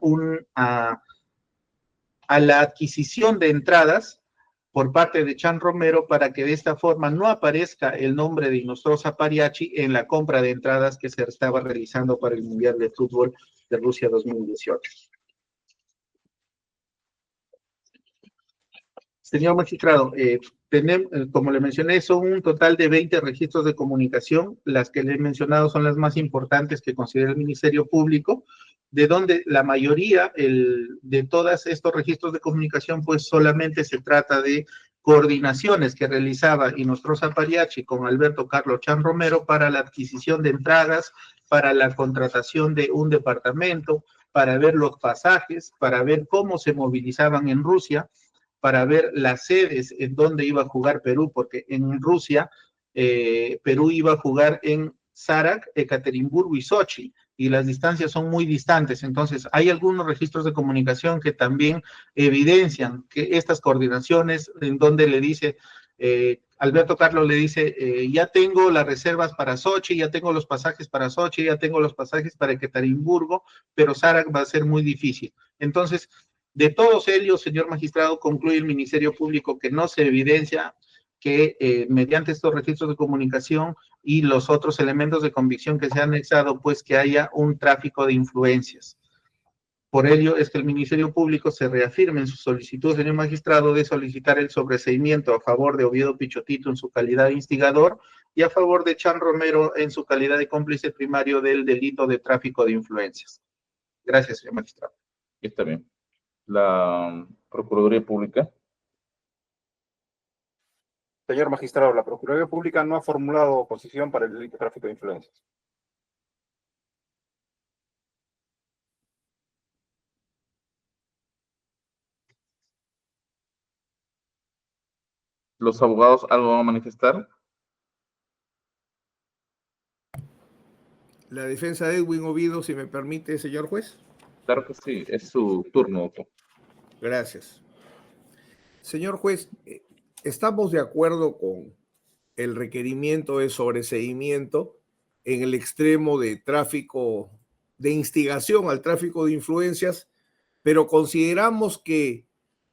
la adquisición de entradas por parte de Chan Romero para que de esta forma no aparezca el nombre de Inostroza Pariachi en la compra de entradas que se estaba realizando para el Mundial de Fútbol de Rusia 2018. Señor magistrado, como le mencioné, son un total de 20 registros de comunicación. Las que le he mencionado son las más importantes que considera el Ministerio Público, de donde la mayoría de todos estos registros de comunicación, pues solamente se trata de coordinaciones que realizaba Inostroza Pariachi con Alberto Carlos Chan Romero para la adquisición de entradas, para la contratación de un departamento, para ver los pasajes, para ver cómo se movilizaban en Rusia, para ver las sedes en donde iba a jugar Perú, porque en Rusia, Perú iba a jugar en Sarak, Ekaterimburgo y Sochi, y las distancias son muy distantes. Entonces, hay algunos registros de comunicación que también evidencian que estas coordinaciones, en donde le dice, Alberto Carlos le dice, ya tengo las reservas para Sochi, ya tengo los pasajes para Sochi, ya tengo los pasajes para Ekaterimburgo, pero Sarak va a ser muy difícil. Entonces, de todos ellos, señor magistrado, concluye el Ministerio Público que no se evidencia que mediante estos registros de comunicación y los otros elementos de convicción que se han anexado, pues que haya un tráfico de influencias. Por ello es que el Ministerio Público se reafirma en su solicitud, señor magistrado, de solicitar el sobreseimiento a favor de Oviedo Pichotito en su calidad de instigador y a favor de Chan Romero en su calidad de cómplice primario del delito de tráfico de influencias. Gracias, señor magistrado. Está bien. La Procuraduría Pública. Señor magistrado, la Procuraduría Pública no ha formulado oposición para el delito de tráfico de influencias. ¿Los abogados algo van a manifestar? La defensa de Edwin Oviedo, si me permite, señor juez. Claro que sí, es su turno, doctor. Gracias. Señor juez, estamos de acuerdo con el requerimiento de sobreseimiento en el extremo de tráfico, de instigación al tráfico de influencias, pero consideramos que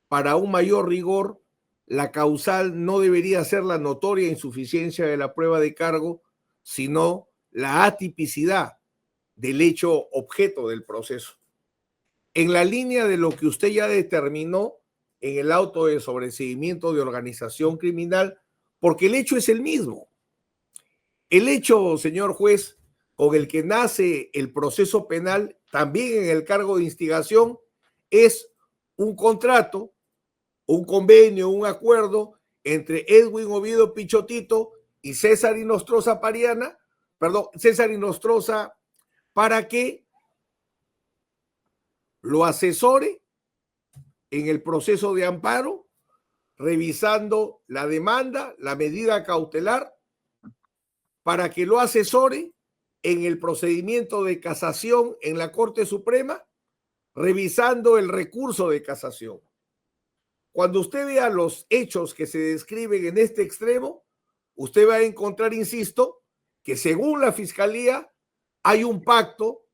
para un mayor rigor, la causal no debería ser la notoria insuficiencia de la prueba de cargo, sino la atipicidad del hecho objeto del proceso. En la línea de lo que usted ya determinó en el auto de sobreseimiento de organización criminal, porque el hecho es el mismo. El hecho, señor juez, con el que nace el proceso penal, también en el cargo de instigación, es un contrato, un convenio, un acuerdo entre Edwin Oviedo Pichotito y César Inostroza para que lo asesore en el proceso de amparo, revisando la demanda, la medida cautelar, para que lo asesore en el procedimiento de casación en la Corte Suprema, revisando el recurso de casación. Cuando usted vea los hechos que se describen en este extremo, usted va a encontrar, insisto, que según la Fiscalía hay un pacto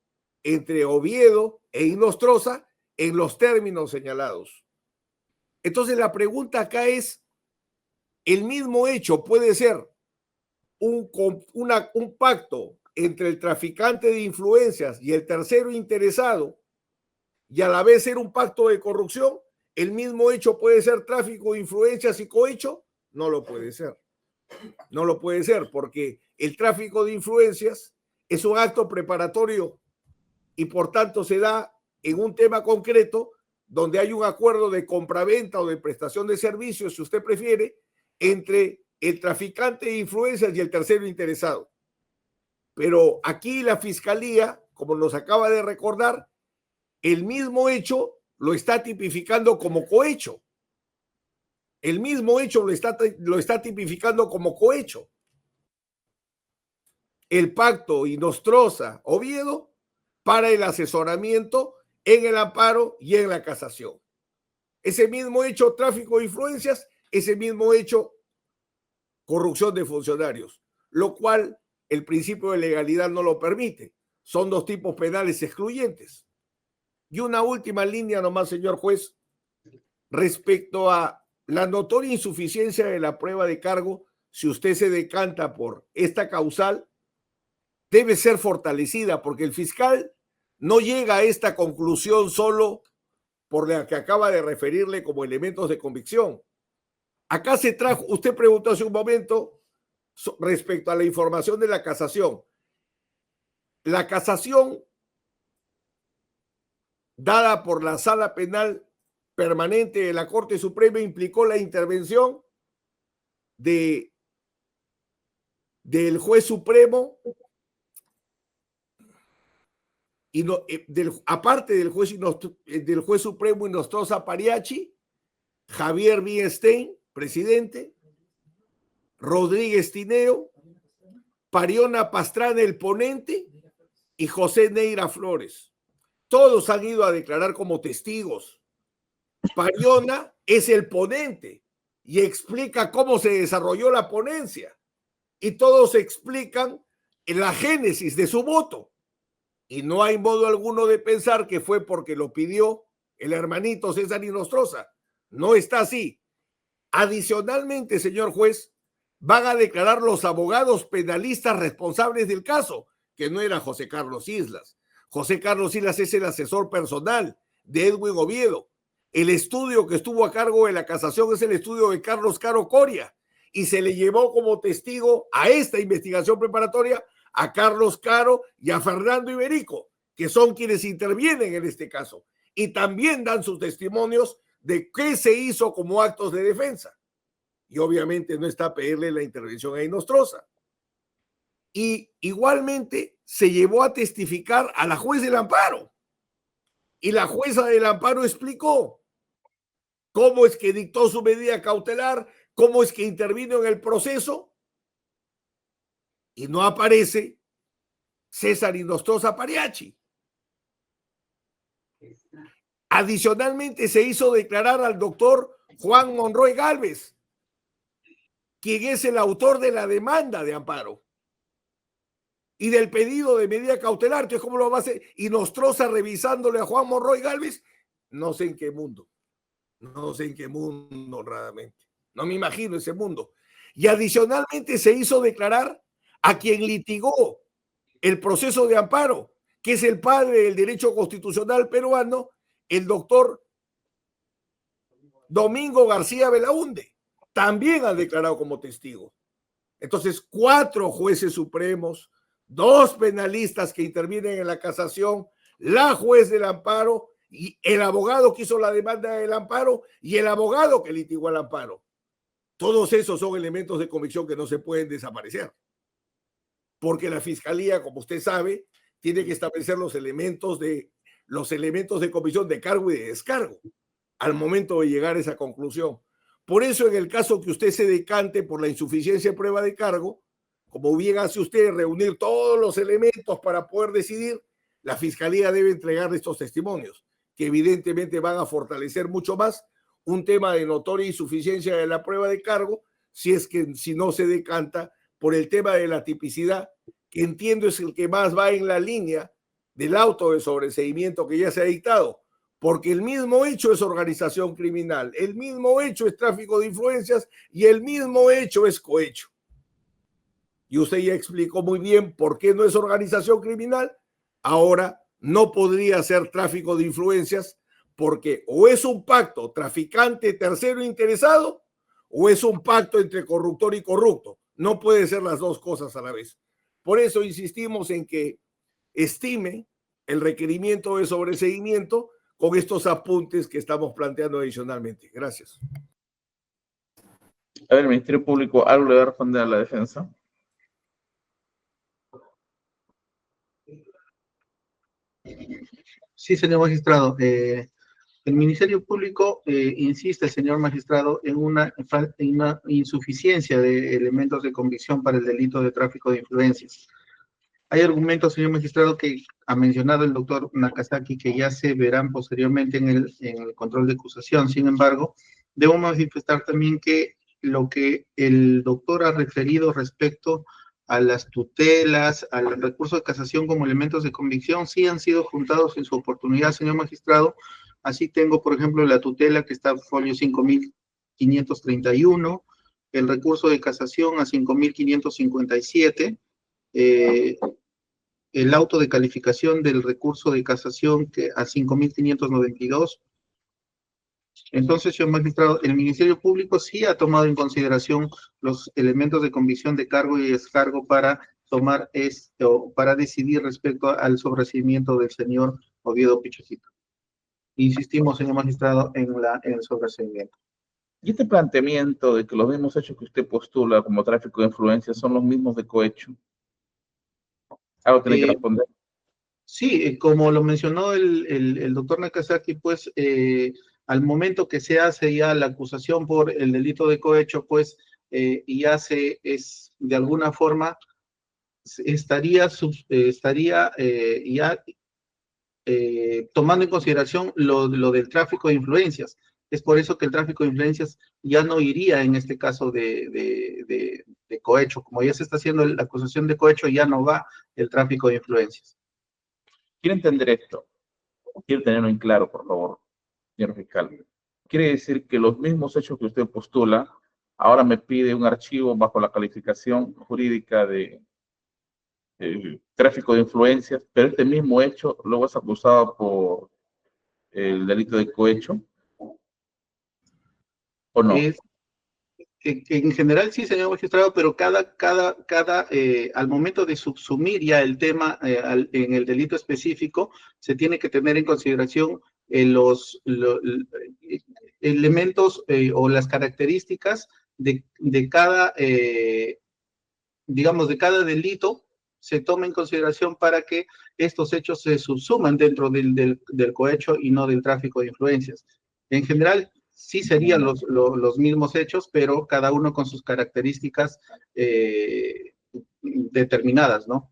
entre Oviedo e Inostroza en los términos señalados. Entonces la pregunta acá es, ¿el mismo hecho puede ser un pacto entre el traficante de influencias y el tercero interesado y a la vez ser un pacto de corrupción? ¿El mismo hecho puede ser tráfico de influencias y cohecho? No lo puede ser. No lo puede ser porque el tráfico de influencias es un acto preparatorio y por tanto se da en un tema concreto donde hay un acuerdo de compraventa o de prestación de servicios, si usted prefiere, entre el traficante de influencias y el tercero interesado. Pero aquí la Fiscalía, como nos acaba de recordar, el mismo hecho lo está tipificando como cohecho. El mismo hecho lo está tipificando como cohecho. El pacto Inostroza-Oviedo para el asesoramiento en el amparo y en la casación. Ese mismo hecho, tráfico de influencias, ese mismo hecho, corrupción de funcionarios, lo cual el principio de legalidad no lo permite. Son dos tipos penales excluyentes. Y una última línea nomás, señor juez, respecto a la notoria insuficiencia de la prueba de cargo, si usted se decanta por esta causal, debe ser fortalecida, porque el fiscal no llega a esta conclusión solo por la que acaba de referirle como elementos de convicción. Acá se trajo, usted preguntó hace un momento respecto a la información de la casación. La casación dada por la Sala Penal Permanente de la Corte Suprema implicó la intervención del juez supremo y no, aparte del juez supremo Inostroza Pariachi, Javier Biestein, presidente, Rodríguez Tineo, Pariona Pastrana, el ponente, y José Neira Flores. Todos han ido a declarar como testigos. Pariona es el ponente y explica cómo se desarrolló la ponencia. Y todos explican la génesis de su voto. Y no hay modo alguno de pensar que fue porque lo pidió el hermanito César Inostroza. No está así. Adicionalmente, señor juez, van a declarar los abogados penalistas responsables del caso, que no era José Carlos Islas. José Carlos Islas es el asesor personal de Edwin Oviedo. El estudio que estuvo a cargo de la casación es el estudio de Carlos Caro Coria y se le llevó como testigo a esta investigación preparatoria a Carlos Caro y a Fernando Iberico, que son quienes intervienen en este caso y también dan sus testimonios de qué se hizo como actos de defensa. Y obviamente no está a pedirle la intervención a Inostroza. Y igualmente se llevó a testificar a la juez del amparo. Y la jueza del amparo explicó cómo es que dictó su medida cautelar, cómo es que intervino en el proceso. Y no aparece César Inostroza Pariachi. Adicionalmente se hizo declarar al doctor Juan Monroy Gálvez, quien es el autor de la demanda de amparo y del pedido de medida cautelar. Entonces, ¿cómo lo va a hacer Inostroza revisándole a Juan Monroy Gálvez? No sé en qué mundo. No sé en qué mundo, honradamente. No me imagino ese mundo. Y adicionalmente se hizo declarar a quien litigó el proceso de amparo, que es el padre del derecho constitucional peruano, el doctor Domingo García Belaúnde. También han declarado como testigo. Entonces, 4 jueces supremos, 2 penalistas que intervienen en la casación, la juez del amparo y el abogado que hizo la demanda del amparo y el abogado que litigó el amparo. Todos esos son elementos de convicción que no se pueden desaparecer. Porque la fiscalía, como usted sabe, tiene que establecer los elementos de convicción de cargo y de descargo al momento de llegar a esa conclusión. Por eso, en el caso que usted se decante por la insuficiencia de prueba de cargo, como bien hace usted reunir todos los elementos para poder decidir, la fiscalía debe entregar estos testimonios, que evidentemente van a fortalecer mucho más un tema de notoria insuficiencia de la prueba de cargo, si no se decanta por el tema de la tipicidad, que entiendo es el que más va en la línea del auto de sobreseimiento que ya se ha dictado, porque el mismo hecho es organización criminal, el mismo hecho es tráfico de influencias y el mismo hecho es cohecho. Y usted ya explicó muy bien por qué no es organización criminal. Ahora no podría ser tráfico de influencias porque o es un pacto traficante tercero interesado o es un pacto entre corruptor y corrupto. No puede ser las dos cosas a la vez. Por eso insistimos en que estime el requerimiento de sobreseimiento con estos apuntes que estamos planteando adicionalmente. Gracias. A ver, el Ministerio Público, ¿algo le va a responder a la defensa? Sí, señor magistrado. El Ministerio Público insiste, señor magistrado, en una insuficiencia de elementos de convicción para el delito de tráfico de influencias. Hay argumentos, señor magistrado, que ha mencionado el doctor Nakazaki, que ya se verán posteriormente en el control de acusación. Sin embargo, debo manifestar también que lo que el doctor ha referido respecto a las tutelas, al recurso de casación como elementos de convicción, sí han sido juntados en su oportunidad, señor magistrado. Así tengo, por ejemplo, la tutela que está en folio 5.531, el recurso de casación a 5.557, el auto de calificación del recurso de casación que a 5.592. Entonces, señor magistrado, el Ministerio Público sí ha tomado en consideración los elementos de convicción de cargo y descargo para tomar esto, para decidir respecto al sobreseimiento del señor Oviedo Pichocito. Insistimos, señor magistrado, en el sobreseimiento. Y este planteamiento de que los mismos hechos que usted postula como tráfico de influencias son los mismos de cohecho, algo tiene que responder. Sí, como lo mencionó el doctor Nakazaki, pues al momento que se hace ya la acusación por el delito de cohecho, pues ya es de alguna forma estaría ya tomando en consideración lo del tráfico de influencias. Es por eso que el tráfico de influencias ya no iría en este caso de cohecho. Como ya se está haciendo la acusación de cohecho, ya no va el tráfico de influencias. Quiero entender esto. Quiero tenerlo en claro, por favor, señor fiscal. Quiere decir que los mismos hechos que usted postula, ahora me pide un archivo bajo la calificación jurídica de tráfico de influencias, pero este mismo hecho luego es acusado por el delito de cohecho, ¿o no? En general sí, señor magistrado, pero al momento de subsumir ya el tema en el delito específico, se tiene que tener en consideración los elementos o las características de cada, digamos, de cada delito, se toma en consideración para que estos hechos se subsuman dentro del cohecho y no del tráfico de influencias. En general, sí serían los mismos hechos, pero cada uno con sus características determinadas, ¿no?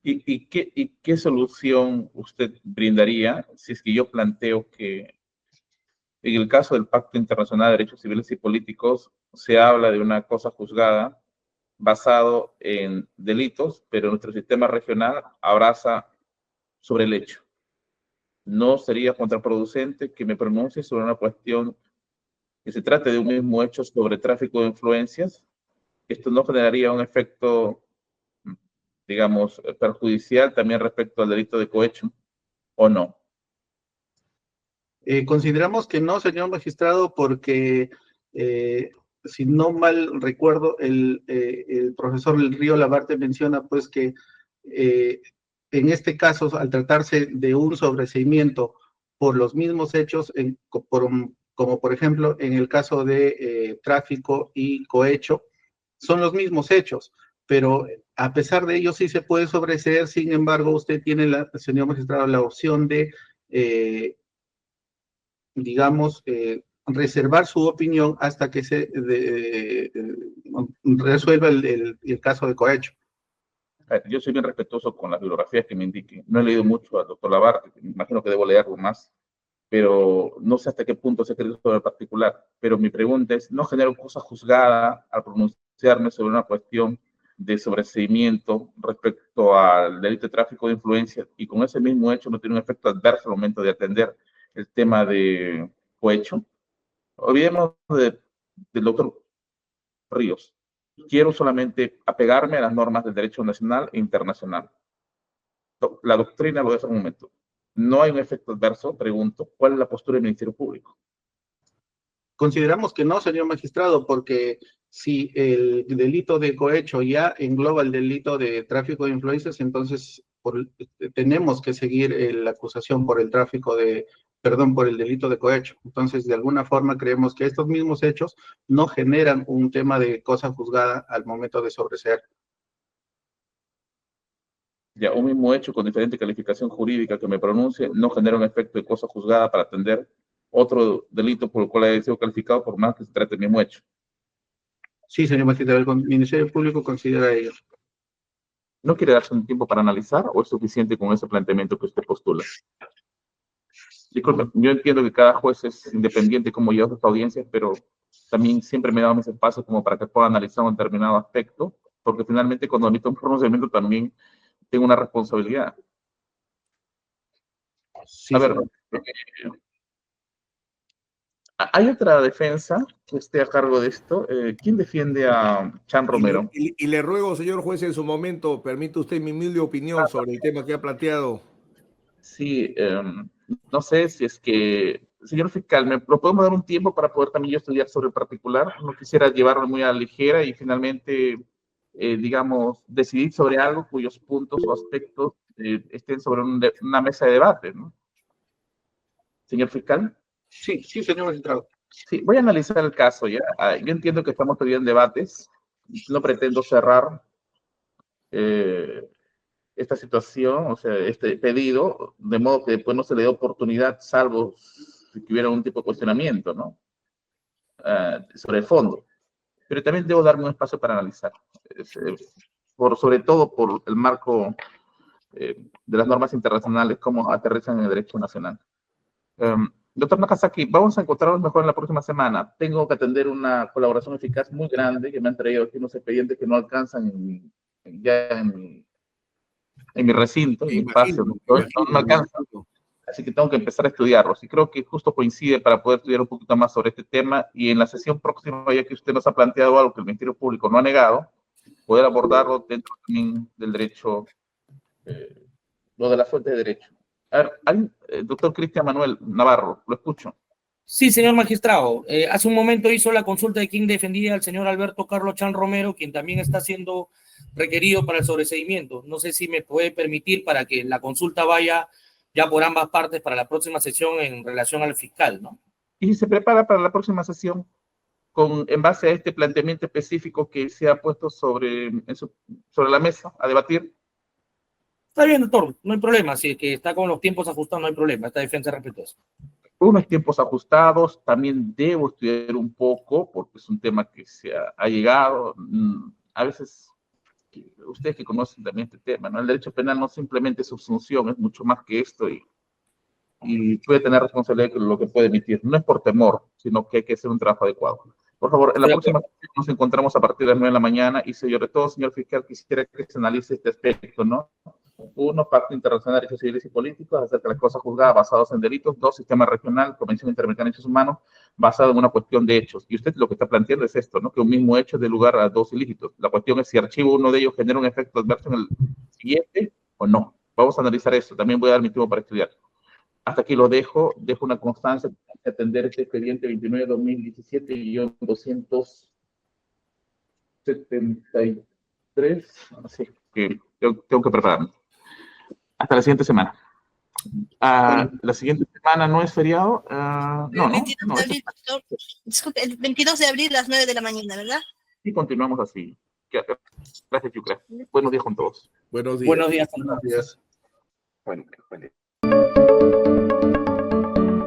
¿Y qué solución usted brindaría si es que yo planteo que en el caso del Pacto Internacional de Derechos Civiles y Políticos se habla de una cosa juzgada basado en delitos, pero nuestro sistema regional abraza sobre el hecho? ¿No sería contraproducente que me pronuncie sobre una cuestión que se trate de un mismo hecho sobre tráfico de influencias? ¿Esto no generaría un efecto, digamos, perjudicial también respecto al delito de cohecho, o no? Consideramos que no, señor magistrado, porque si no mal recuerdo, el profesor del Río Labarte menciona pues que en este caso, al tratarse de un sobreseimiento por los mismos hechos, como por ejemplo en el caso de tráfico y cohecho, son los mismos hechos, pero a pesar de ello sí se puede sobreseer. Sin embargo, usted tiene, señor magistrado, la opción de digamos, reservar su opinión hasta que se resuelva el caso de cohecho. Yo soy bien respetuoso con las bibliografías que me indiquen. No he leído mucho al doctor Labarte, me imagino que debo leerlo más, pero no sé hasta qué punto se cree sobre el particular. Pero mi pregunta es, ¿no genero cosa juzgada al pronunciarme sobre una cuestión de sobreseimiento respecto al delito de tráfico de influencias y con ese mismo hecho no tiene un efecto adverso al momento de atender el tema de cohecho? Olvidemos del doctor Ríos. Quiero solamente apegarme a las normas del derecho nacional e internacional. La doctrina lo deja un momento. ¿No hay un efecto adverso? Pregunto, ¿cuál es la postura del Ministerio Público? Consideramos que no, señor magistrado, porque si el delito de cohecho ya engloba el delito de tráfico de influencias, entonces tenemos que seguir la acusación por el por el delito de cohecho. Entonces, de alguna forma creemos que estos mismos hechos no generan un tema de cosa juzgada al momento de sobreseer. Ya, un mismo hecho con diferente calificación jurídica que me pronuncie no genera un efecto de cosa juzgada para atender otro delito por el cual haya sido calificado, por más que se trate del mismo hecho. Sí, señor magistrado, el Ministerio Público considera ello. ¿No quiere darse un tiempo para analizar o es suficiente con ese planteamiento que usted postula? Disculpe, yo entiendo que cada juez es independiente como lleva sus audiencias, pero también siempre me he dado mis espacios como para que pueda analizar un determinado aspecto, porque finalmente cuando emito un pronunciamiento también tengo una responsabilidad. Sí, A ver, señor. ¿hay otra defensa que esté a cargo de esto? ¿Quién defiende a Chan Romero? Y le ruego, señor juez, en su momento, permite usted mi humilde opinión sobre el tema que ha planteado. Sí, no sé si es que, señor fiscal, ¿me lo podemos dar un tiempo para poder también yo estudiar sobre el particular? No quisiera llevarlo muy a la ligera y finalmente, digamos, decidir sobre algo cuyos puntos o aspectos estén sobre una mesa de debate, ¿no? Señor fiscal. Sí, sí, señor magistrado. Sí, voy a analizar el caso ya. Yo entiendo que estamos todavía en debates. No pretendo cerrar esta situación, o sea, este pedido, de modo que después no se le dé oportunidad, salvo si hubiera un tipo de cuestionamiento, ¿no? Sobre el fondo. Pero también debo darme un espacio para analizar, sobre todo por el marco de las normas internacionales, cómo aterrizan en el derecho nacional. Doctor Nakazaki, vamos a encontrarnos mejor en la próxima semana. Tengo que atender una colaboración eficaz muy grande que me han traído aquí unos expedientes que no alcanzan ya en mi recinto, en mi espacio. No alcanza. Así que tengo que empezar a estudiarlos. Y creo que justo coincide para poder estudiar un poquito más sobre este tema. Y en la sesión próxima, ya que usted nos ha planteado algo que el Ministerio Público no ha negado, poder abordarlo dentro también del derecho, lo de la fuente de derecho. A ver, doctor Cristian Manuel Navarro, lo escucho. Sí, señor magistrado. Hace un momento hizo la consulta de quién defendía al señor Alberto Carlos Chan Romero, quien también está siendo requerido para el sobreseimiento. No sé si me puede permitir para que la consulta vaya ya por ambas partes para la próxima sesión en relación al fiscal, ¿no? Y se prepara para la próxima sesión en base a este planteamiento específico que se ha puesto sobre la mesa a debatir. Está bien, doctor, no hay problema. Si es que está con los tiempos ajustados, no hay problema. Esta defensa es respetuosa. Unos tiempos ajustados, también debo estudiar un poco, porque es un tema que se ha llegado. A veces, ustedes que conocen también este tema, ¿no? El derecho penal no simplemente es su función, es mucho más que esto y puede tener responsabilidad con lo que puede emitir. No es por temor, sino que hay que hacer un trabajo adecuado. Por favor, en la próxima sesión nos encontramos a partir de las 9 de la mañana y sobre todo, señor fiscal, quisiera que se analice este aspecto, ¿no? 1, Pacto Internacional de Derechos Civiles y Políticos acerca de las cosas juzgadas basadas en delitos. 2, Sistema Regional, Convención Interamericana de Derechos Humanos, basado en una cuestión de hechos. Y usted lo que está planteando es esto, ¿no? Que un mismo hecho dé lugar a 2 ilícitos. La cuestión es si archivo uno de ellos genera un efecto adverso en el siguiente o no. Vamos a analizar eso. También voy a dar mi tiempo para estudiar. Hasta aquí lo dejo una constancia de atender este expediente 29-2017-273, así que tengo que prepararme. Hasta la siguiente semana. La siguiente semana no es feriado. El 22 de abril, doctor. Disculpe, el 22 de abril a las 9 de la mañana, ¿verdad? Y continuamos así. Gracias, Yucra. Buenos días con todos. Buenos días. Buenos días. Buenos días. Bueno,